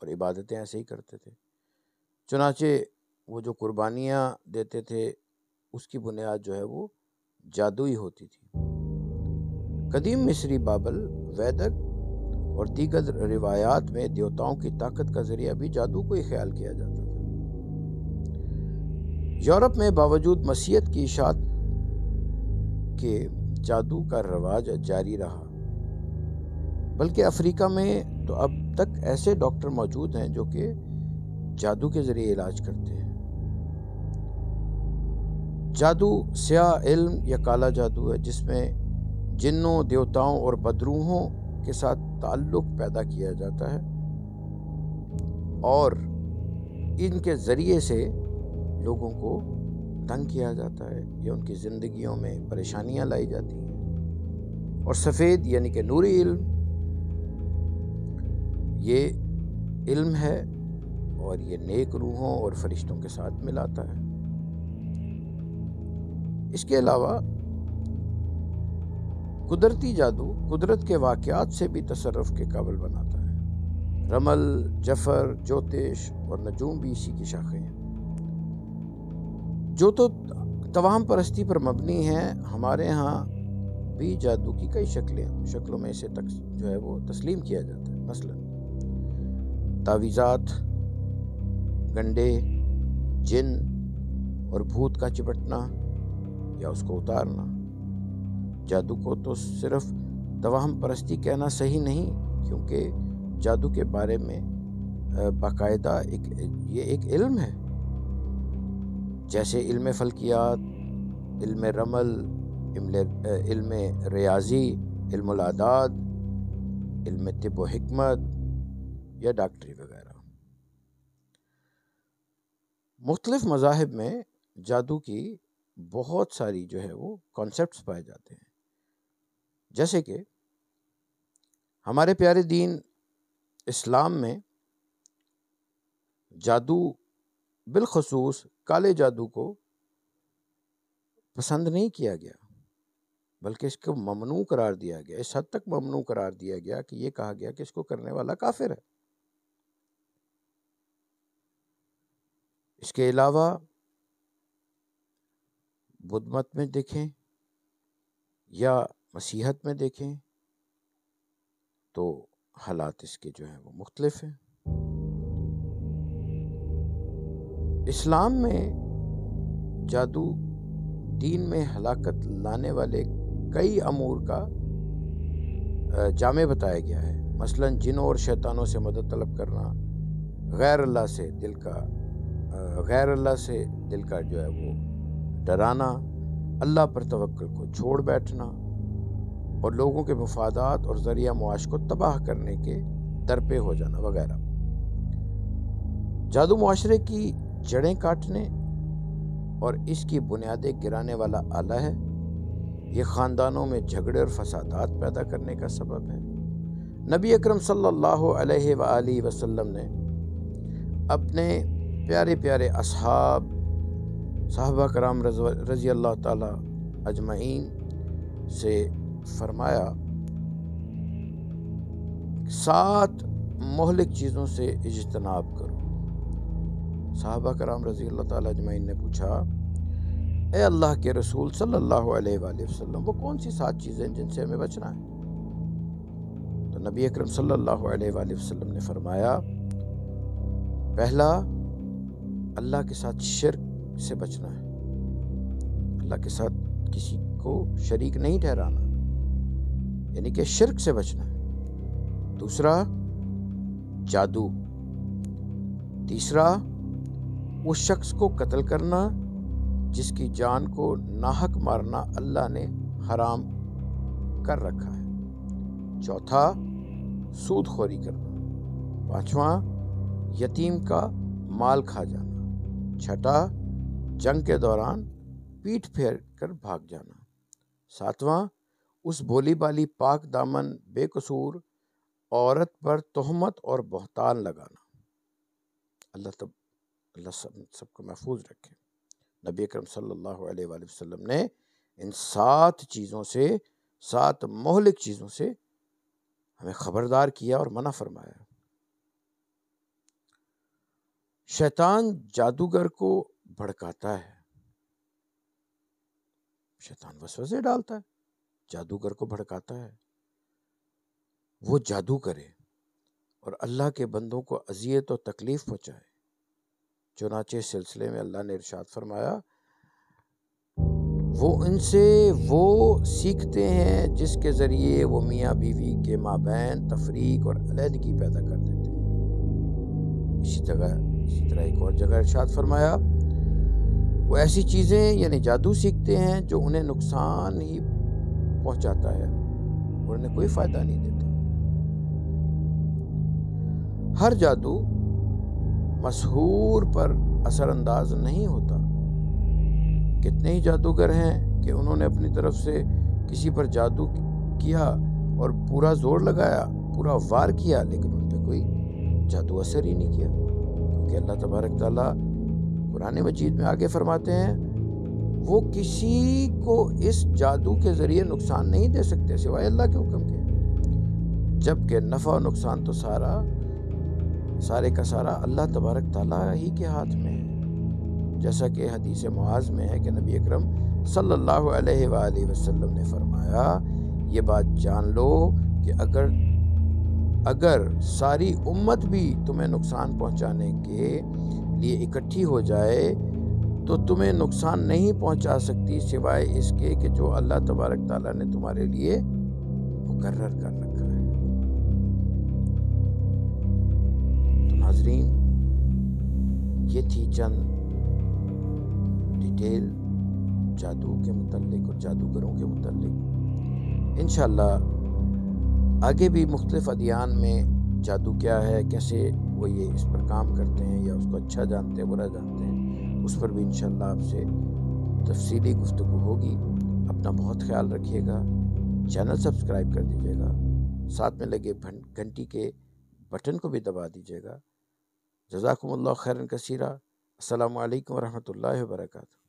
اور عبادتیں ایسے ہی کرتے تھے۔ چنانچہ وہ جو قربانیاں دیتے تھے اس کی بنیاد جو ہے وہ جادوئی ہوتی تھی۔ قدیم مصری بابل، ویدک اور دیگر روایات میں دیوتاؤں کی طاقت کا ذریعہ بھی جادو کو ہی خیال کیا جاتا تھا۔ یورپ میں باوجود مسیحیت کی اشاعت کے جادو کا رواج جاری رہا، بلکہ افریقہ میں تو اب تک ایسے ڈاکٹر موجود ہیں جو کہ جادو کے ذریعے علاج کرتے ہیں۔ جادو سیاہ علم یا کالا جادو ہے، جس میں جنوں، دیوتاؤں اور بدروحوں کے ساتھ تعلق پیدا کیا جاتا ہے اور ان کے ذریعے سے لوگوں کو تنگ کیا جاتا ہے یا ان کی زندگیوں میں پریشانیاں لائی جاتی ہیں۔ اور سفید یعنی کہ نوری علم، یہ علم ہے اور یہ نیک روحوں اور فرشتوں کے ساتھ ملاتا ہے۔ اس کے علاوہ قدرتی جادو قدرت کے واقعات سے بھی تصرف کے قابل بناتا ہے۔ رمل، جفر، جوتش اور نجوم بھی اسی کی شاخیں ہیں۔ جو تو توہم پرستی پر مبنی ہیں، ہمارے ہاں بھی جادو کی کئی شکلوں میں اسے جو ہے وہ تسلیم کیا جاتا ہے۔ مثلا تعویذات، گنڈے، جن اور بھوت کا چپٹنا یا اس کو اتارنا۔ جادو کو تو صرف توہم پرستی کہنا صحیح نہیں، کیونکہ جادو کے بارے میں باقاعدہ یہ ایک علم ہے، جیسے علم فلکیات، علم رمل، علم ریاضی، علم الاعداد، علم طب و حکمت یا ڈاکٹری وغیرہ۔ مختلف مذاہب میں جادو کی بہت ساری جو ہے وہ کانسیپٹس پائے جاتے ہیں، جیسے کہ ہمارے پیارے دین اسلام میں جادو، بالخصوص کالے جادو کو پسند نہیں کیا گیا، بلکہ اس کو ممنوع قرار دیا گیا۔ اس حد تک ممنوع قرار دیا گیا کہ یہ کہا گیا کہ اس کو کرنے والا کافر ہے۔ اس کے علاوہ بدھ مت میں دیکھیں یا مسیحیت میں دیکھیں تو حالات اس کے جو ہیں وہ مختلف ہیں۔ اسلام میں جادو دین میں ہلاکت لانے والے کئی امور کا جامع بتایا گیا ہے۔ مثلا جنوں اور شیطانوں سے مدد طلب کرنا، غیر اللہ سے دل کا جو ہے وہ ڈرانا، اللہ پر توکل کو چھوڑ بیٹھنا اور لوگوں کے مفادات اور ذریعہ معاش کو تباہ کرنے کے درپے ہو جانا وغیرہ۔ جادو معاشرے کی جڑیں کاٹنے اور اس کی بنیادیں گرانے والا آلہ ہے۔ یہ خاندانوں میں جھگڑے اور فسادات پیدا کرنے کا سبب ہے۔ نبی اکرم صلی اللہ علیہ وآلہ وسلم نے اپنے پیارے پیارے صحابہ کرام رضی اللہ تعالی اجمعین سے فرمایا، 7 مہلک چیزوں سے اجتناب کرو۔ صحابہ کرام رضی اللہ تعالی اجمعین نے پوچھا، اے اللہ کے رسول صلی اللہ علیہ وآلہ وسلم، وہ کون سی 7 چیزیں جن سے ہمیں بچنا ہے؟ تو نبی اکرم صلی اللہ علیہ وآلہ وسلم نے فرمایا، پہلا، اللہ کے ساتھ شرک سے بچنا ہے، اللہ کے ساتھ کسی کو شریک نہیں ٹھہرانا، یعنی کہ شرک سے بچنا ہے۔ دوسرا، جادو۔ تیسرا، اس شخص کو قتل کرنا جس کی جان کو ناحق مارنا اللہ نے حرام کر رکھا ہے۔ چوتھا، سود خوری کرنا۔ پانچواں، یتیم کا مال کھا جانا۔ چھٹا، جنگ کے دوران پیٹھ پھیر کر بھاگ جانا۔ ساتواں، اس بولی بالی پاک دامن بے قصور عورت پر تہمت اور بہتان لگانا۔ اللہ سب کو محفوظ رکھے۔ نبی اکرم صلی اللہ علیہ وآلہ وسلم نے ان 7 چیزوں سے، 7 مہلک چیزوں سے ہمیں خبردار کیا اور منع فرمایا۔ شیطان جادوگر کو بھڑکاتا ہے، شیطان وسوسے ڈالتا ہے، جادوگر کو بھڑکاتا ہے وہ جادو کرے اور اللہ کے بندوں کو اذیت و تکلیف پہنچائے۔ چنانچہ اس سلسلے میں اللہ نے ارشاد فرمایا، وہ ان سے وہ سیکھتے ہیں جس کے ذریعے وہ میاں بیوی کے مابین تفریق اور علیحدگی پیدا کر دیتے ہیں۔ اسی طرح ایک اور جگہ ارشاد فرمایا، وہ ایسی چیزیں یعنی جادو سیکھتے ہیں جو انہیں نقصان ہی پہنچاتا ہے اور انہیں کوئی فائدہ نہیں دیتا۔ ہر جادو مسحور پر اثر انداز نہیں ہوتا۔ کتنے ہی جادوگر ہیں کہ انہوں نے اپنی طرف سے کسی پر جادو کیا اور پورا زور لگایا، پورا وار کیا، لیکن ان پہ کوئی جادو اثر ہی نہیں کیا، کیونکہ اللہ تبارک تعالیٰ قرآن مجید میں آگے فرماتے ہیں وہ کسی کو اس جادو کے ذریعے نقصان نہیں دے سکتے سوائے اللہ کے حکم کے، جبکہ نفع و نقصان تو سارے کا سارا اللہ تبارک تعالیٰ ہی کے ہاتھ میں ہے۔ جیسا کہ حدیث معاذ میں ہے کہ نبی اکرم صلی اللہ علیہ وآلہ وسلم نے فرمایا، یہ بات جان لو کہ اگر ساری امت بھی تمہیں نقصان پہنچانے کے لیے اکٹھی ہو جائے تو تمہیں نقصان نہیں پہنچا سکتی سوائے اس کے کہ جو اللہ تبارک تعالیٰ نے تمہارے لیے مقرر کر رکھا ہے۔ تو ناظرین، یہ تھی چند ڈیٹیل جادو کے متعلق اور جادوگروں کے متعلق۔ انشاءاللہ آگے بھی مختلف ادیان میں جادو کیا ہے، کیسے وہ یہ اس پر کام کرتے ہیں یا اس کو اچھا جانتے ہیں برا جانتے ہیں، اس پر بھی انشاءاللہ آپ سے تفصیلی گفتگو ہوگی۔ اپنا بہت خیال رکھیے گا، چینل سبسکرائب کر دیجیے گا، ساتھ میں لگے گھنٹی کے بٹن کو بھی دبا دیجیے گا۔ جزاکم اللہ خیرا کثیرا۔ السلام علیکم ورحمۃ اللہ وبرکاتہ۔